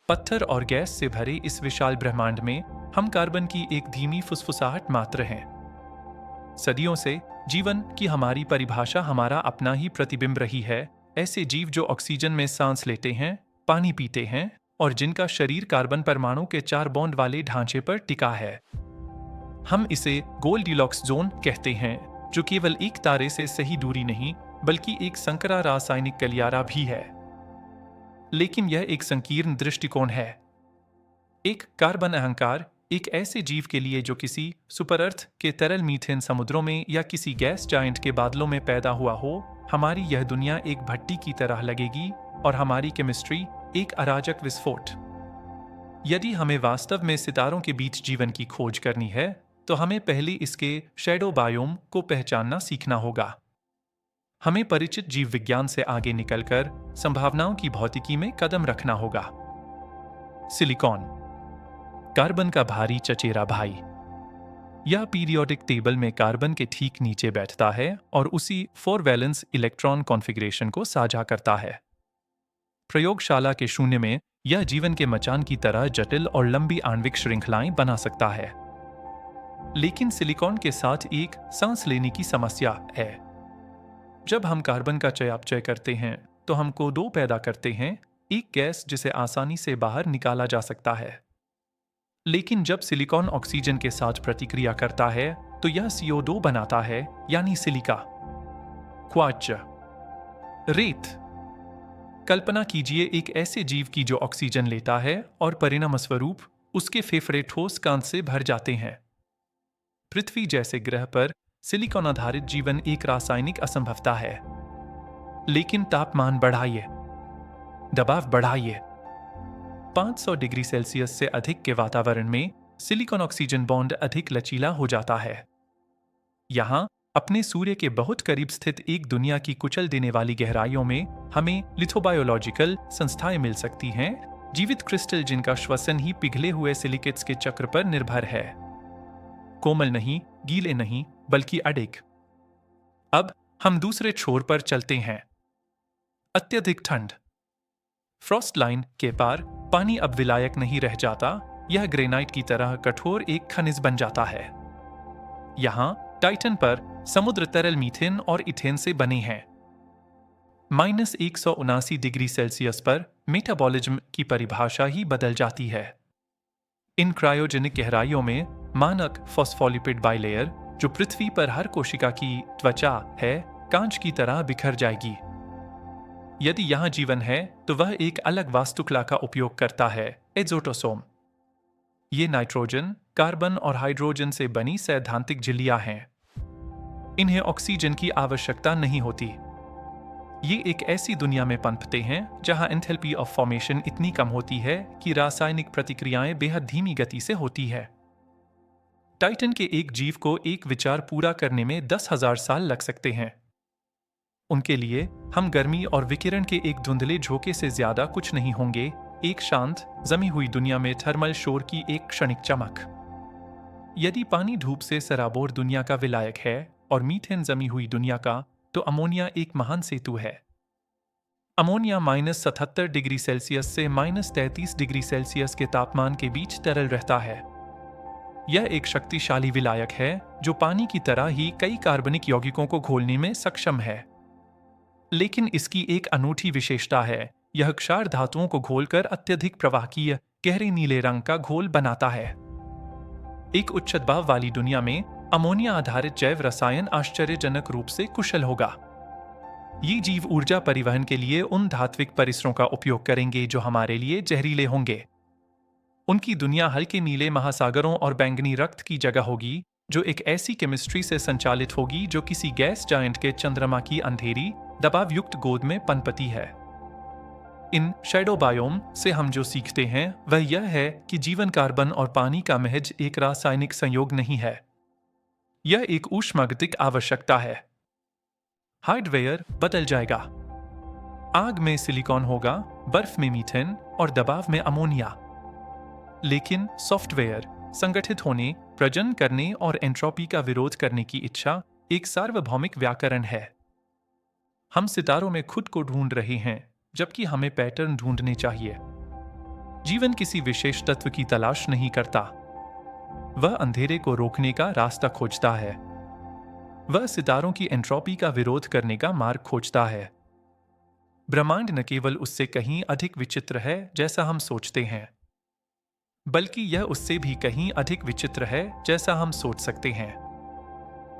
पत्थर और गैस से भरे इस विशाल ब्रह्मांड में हम कार्बन की एक धीमी फुसफुसाहट मात्र हैं। सदियों से जीवन की हमारी परिभाषा हमारा अपना ही प्रतिबिंब रही है। ऐसे जीव जो ऑक्सीजन में सांस लेते हैं, पानी पीते हैं और जिनका शरीर कार्बन परमाणु के 4 बॉन्ड वाले ढांचे पर टिका है। हम इसे गोल्डीलॉक्स जोन कहते हैं, जो केवल एक तारे से सही दूरी नहीं बल्कि एक संकरा रासायनिक गलियारा भी है। लेकिन यह एक संकीर्ण दृष्टिकोण है। एक कार्बन अहंकार एक ऐसे जीव के लिए जो किसी सुपर अर्थ के तरल मीथेन समुद्रों में या किसी गैस जायंट के बादलों में पैदा हुआ हो, हमारी यह दुनिया एक भट्टी की तरह लगेगी और हमारी केमिस्ट्री एक अराजक विस्फोट। यदि हमें वास्तव में सितारों के बीच जीवन की खोज करनी है, तो हमें पहले इसके शैडो बायोम को पहचानना सीखना होगा। हमें परिचित जीव विज्ञान से आगे निकलकर संभावनाओं की भौतिकी में कदम रखना होगा। सिलिकॉन, कार्बन का भारी चचेरा भाई। यह पीरियोडिक टेबल में कार्बन के ठीक नीचे बैठता है और उसी 4 वैलेंस इलेक्ट्रॉन कॉन्फ़िगरेशन को साझा करता है। प्रयोगशाला के शून्य में यह जीवन के मचान की तरह जटिल और लंबी आणविक श्रृंखलाएं बना सकता है। लेकिन सिलिकॉन के साथ एक सांस लेने की समस्या है। जब हम कार्बन का चयापचय करते हैं तो हम CO2 पैदा करते हैं, एक गैस जिसे आसानी से बाहर निकाला जा सकता है। लेकिन जब सिलिकॉन ऑक्सीजन के साथ प्रतिक्रिया करता है तो यह CO2 बनाता है, यानी सिलिका। क्वार्ट्ज, रेत। कल्पना कीजिए एक ऐसे जीव की जो ऑक्सीजन लेता है और परिणामस्वरूप उसके फेफड़े ठोस कांच से भर जाते हैं। पृथ्वी जैसे ग्रह पर सिलिकॉन आधारित जीवन एक रासायनिक असंभवता है। लेकिन तापमान बढ़ाइए, दबाव बढ़ाइए। 500 डिग्री सेल्सियस से अधिक के वातावरण में सिलिकॉन ऑक्सीजन बॉन्ड अधिक लचीला हो जाता है। यहां अपने सूर्य के बहुत करीब स्थित एक दुनिया की कुचल देने वाली गहराइयों में हमें लिथोबायोलॉजिकल संस्थाएं मिल सकती हैं, जीवित क्रिस्टल जिनका श्वसन ही पिघले हुए सिलिकेट्स के चक्र पर निर्भर है। कोमल नहीं, गीले नहीं, बल्कि अडिग। अब हम दूसरे छोर पर चलते हैं। अत्यधिक ठंड। फ्रॉस्ट लाइन के पार पानी अब विलायक नहीं रह जाता, यह ग्रेनाइट की तरह कठोर एक खनिज बन जाता है। यहां टाइटन पर समुद्र तरल मीथेन और इथेन से बने हैं। -179 डिग्री सेल्सियस पर मेटाबॉलिज्म की परिभाषा ही बदल जाती है। इन क्रायोजेनिक गहराइयों में मानक फॉस्फोलिपिड बाइलेयर, जो पृथ्वी पर हर कोशिका की त्वचा है, कांच की तरह बिखर जाएगी। यदि यहां जीवन है तो वह एक अलग वास्तुकला का उपयोग करता है, एक्सोटोसोम। ये नाइट्रोजन, कार्बन और हाइड्रोजन से बनी सैद्धांतिक झिल्लियां हैं। इन्हें ऑक्सीजन की आवश्यकता नहीं होती। ये एक ऐसी दुनिया में पनपते हैं जहां एंथैल्पी ऑफ फॉर्मेशन इतनी कम होती है कि रासायनिक प्रतिक्रियाएं बेहद धीमी गति से होती है। टाइटन के एक जीव को एक विचार पूरा करने में 10,000 साल लग सकते हैं। उनके लिए हम गर्मी और विकिरण के एक धुंधले झोंके से ज्यादा कुछ नहीं होंगे, एक शांत जमी हुई दुनिया में थर्मल शोर की एक क्षणिक चमक। यदि पानी धूप से सराबोर दुनिया का विलायक है और मीथेन जमी हुई दुनिया का, तो अमोनिया एक महान सेतु है। अमोनिया -77 डिग्री सेल्सियस से -33 डिग्री सेल्सियस के तापमान के बीच तरल रहता है। यह एक शक्तिशाली विलायक है जो पानी की तरह ही कई कार्बनिक यौगिकों को घोलने में सक्षम है। लेकिन इसकी एक अनूठी विशेषता है, यह क्षार धातुओं को घोलकर अत्यधिक प्रवाहकीय गहरे नीले रंग का घोल बनाता है। एक उच्च दबाव वाली दुनिया में अमोनिया आधारित जैव रसायन आश्चर्यजनक रूप से कुशल होगा। ये जीव ऊर्जा परिवहन के लिए उन धात्विक परिसरों का उपयोग करेंगे जो हमारे लिए जहरीले होंगे। उनकी दुनिया हल्के नीले महासागरों और बैंगनी रक्त की जगह होगी, जो एक ऐसी केमिस्ट्री से संचालित होगी जो किसी गैस जायंट के चंद्रमा की अंधेरी दबाव युक्त गोद में पनपती है। इन शैडो बायोम से हम जो सीखते हैं वह यह है कि जीवन कार्बन और पानी का महज एक रासायनिक संयोग नहीं है, यह एक ऊष्मागतिक आवश्यकता है। हार्डवेयर बदल जाएगा। आग में सिलिकॉन होगा, बर्फ में मीथेन और दबाव में अमोनिया। लेकिन सॉफ्टवेयर संगठित होने, प्रजनन करने और एंट्रोपी का विरोध करने की इच्छा एक सार्वभौमिक व्याकरण है। हम सितारों में खुद को ढूंढ रहे हैं, जबकि हमें पैटर्न ढूंढने चाहिए। जीवन किसी विशेष तत्व की तलाश नहीं करता। वह अंधेरे को रोकने का रास्ता खोजता है। वह सितारों की एंट्रोपी का विरोध करने का मार्ग खोजता है। ब्रह्मांड न केवल उससे कहीं अधिक विचित्र है जैसा हम सोचते हैं, बल्कि यह उससे भी कहीं अधिक विचित्र है जैसा हम सोच सकते हैं।